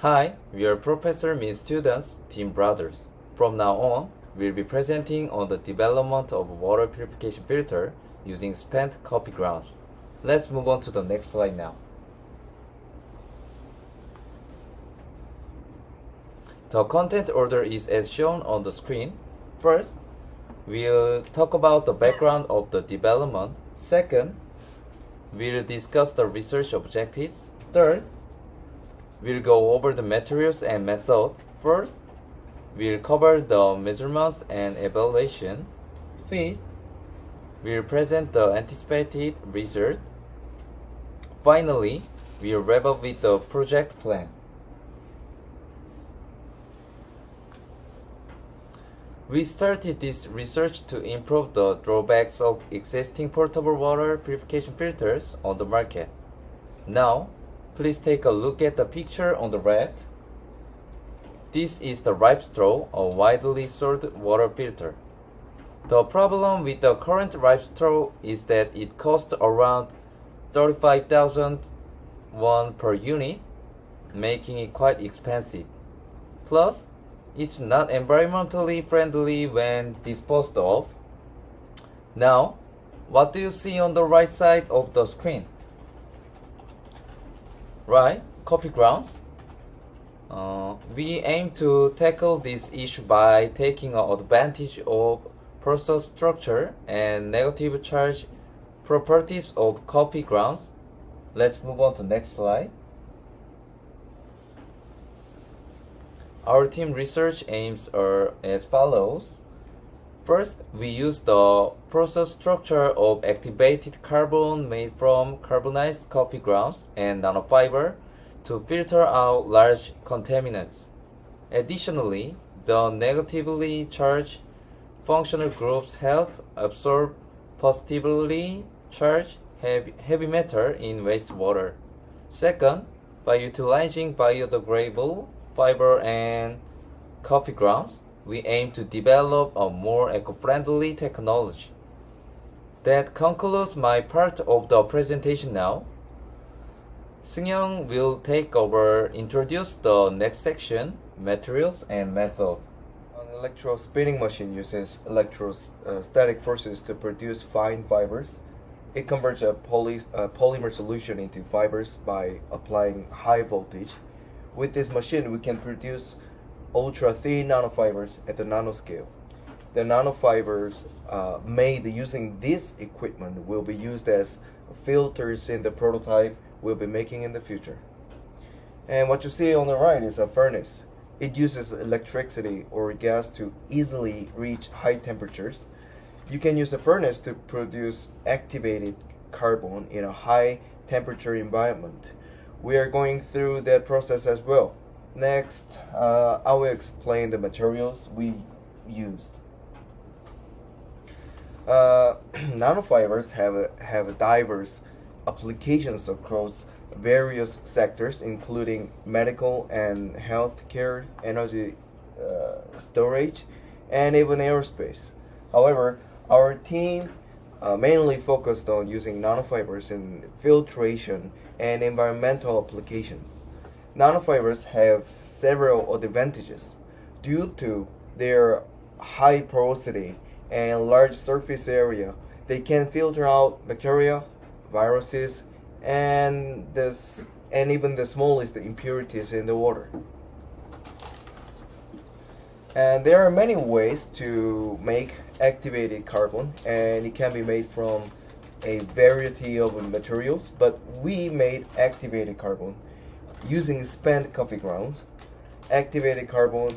Hi, we are Professor Min students, Team Brothers. From now on, we'll be presenting on the development of water purification filter using spent coffee grounds. Let's move on to the next slide now. The content order is as shown on the screen. First, we'll talk about the background of the development. Second, we'll discuss the research objectives. Third, we'll go over the materials and method. Fourth, we'll cover the measurements and evaluation. Fifth, we'll present the anticipated result. Finally, we'll wrap up with the project plan. We started this research to improve the drawbacks of existing portable water purification filters on the market. Now, please take a look at the picture on the left. This is the ripe straw, a widely sold water filter. The problem with the current ripe straw is that it costs around 35,000 won per unit, making it quite expensive. Plus, it's not environmentally friendly when disposed of. Now, what do you see on the right side of the screen? Right, coffee grounds. We aim to tackle this issue by taking advantage of process structure and negative charge properties of coffee grounds. Let's move on to the next slide. Our team research aims are as follows. First, we use the process structure of activated carbon made from carbonized coffee grounds and nanofiber to filter out large contaminants. Additionally, the negatively charged functional groups help absorb positively charged heavy matter in wastewater. Second, by utilizing biodegradable fiber and coffee grounds, we aim to develop a more eco-friendly technology. That concludes my part of the presentation now. Seung-young will take over, introduce the next section, materials and method. An electro-spinning machine uses electrostatic forces to produce fine fibers. It converts a polymer solution into fibers by applying high voltage. With this machine, we can produce ultra-thin nanofibers at the nanoscale. The nanofibers made using this equipment will be used as filters in the prototype we'll be making in the future. And what you see on the right is a furnace. It uses electricity or gas to easily reach high temperatures. You can use a furnace to produce activated carbon in a high temperature environment. We are going through that process as well. Next, I will explain the materials we used. Nanofibers have diverse applications across various sectors, including medical and healthcare, energy storage, and even aerospace. However, our team mainly focused on using nanofibers in filtration and environmental applications. Nanofibers have several advantages. Due to their high porosity and large surface area, they can filter out bacteria, viruses, and even the smallest impurities in the water. And there are many ways to make activated carbon, and it can be made from a variety of materials, but we made activated carbon using spent coffee grounds. Activated carbon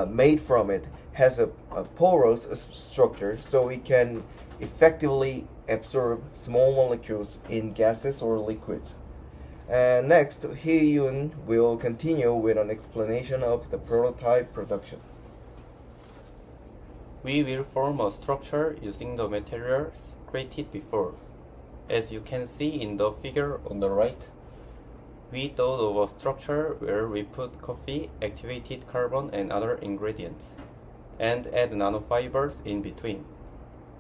made from it has a porous structure, so it can effectively absorb small molecules in gases or liquids. And next, Hee-yoon will continue with an explanation of the prototype production. We will form a structure using the materials created before. As you can see in the figure on the right, we thought of a structure where we put coffee, activated carbon and other ingredients, and add nanofibers in between.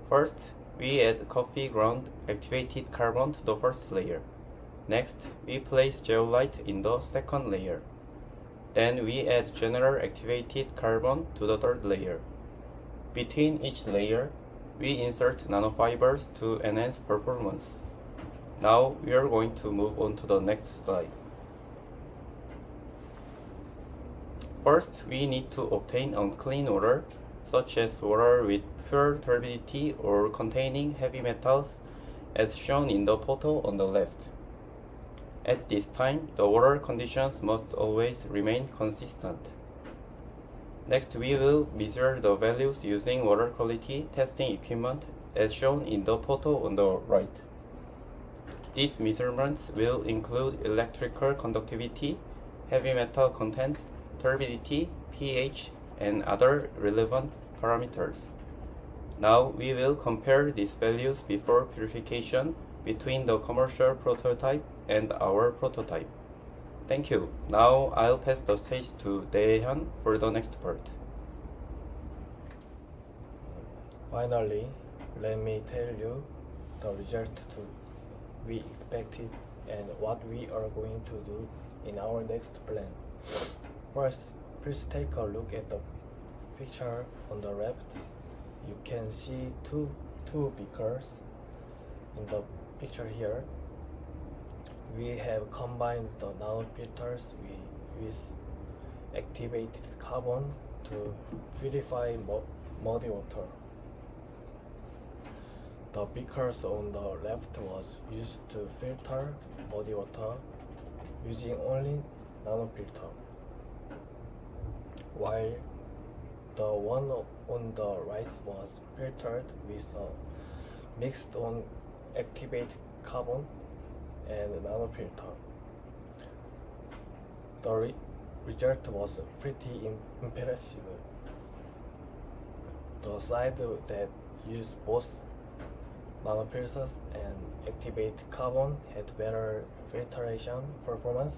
First, we add coffee ground activated carbon to the first layer. Next, we place zeolite in the second layer. Then we add general activated carbon to the third layer. Between each layer, we insert nanofibers to enhance performance. Now we are going to move on to the next slide. First, we need to obtain unclean water, such as water with pure turbidity or containing heavy metals, as shown in the photo on the left. At this time, the water conditions must always remain consistent. Next, we will measure the values using water quality testing equipment, as shown in the photo on the right. These measurements will include electrical conductivity, heavy metal content, turbidity, pH, and other relevant parameters. Now we will compare these values before purification between the commercial prototype and our prototype. Thank you. Now I'll pass the stage to Dae-hyun for the next part. Finally, let me tell you the result we expected and what we are going to do in our next plan. First, please take a look at the picture on the left. You can see two beakers in the picture here. We have combined the nanofilters with activated carbon to purify muddy water. The beakers on the left was used to filter muddy water using only nanofilter, while the one on the right was filtered with a mixed on activated carbon and nanofilter. The result was pretty impressive. The side that used both nanofilters and activated carbon had better filtration performance,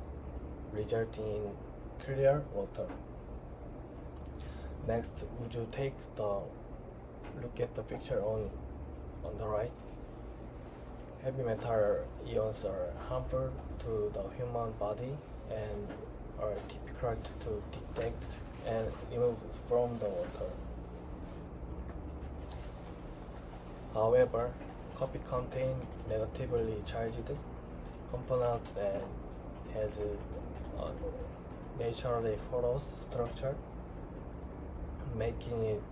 resulting in clear water. Next, would you take the look at the picture on the right? Heavy metal ions are harmful to the human body and are difficult to detect and remove from the water. However, coffee contains negatively charged components and has a naturally porous structure, making it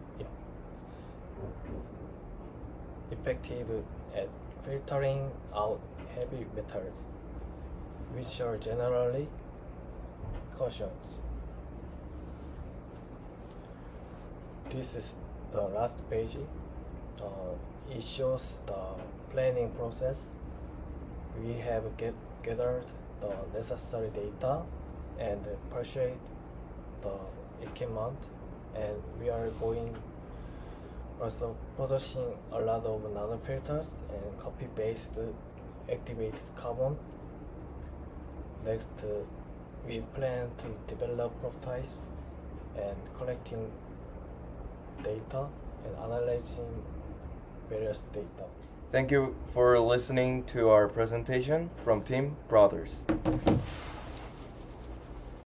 effective at filtering out heavy metals, which are generally cautioned. This is the last page. It shows the planning process. We have gathered the necessary data and purchased the equipment, and we are going also producing a lot of nanofilters and copy-based activated carbon. Next, we plan to develop prototypes and collecting data and analyzing various data. Thank you for listening to our presentation from Team Brothers.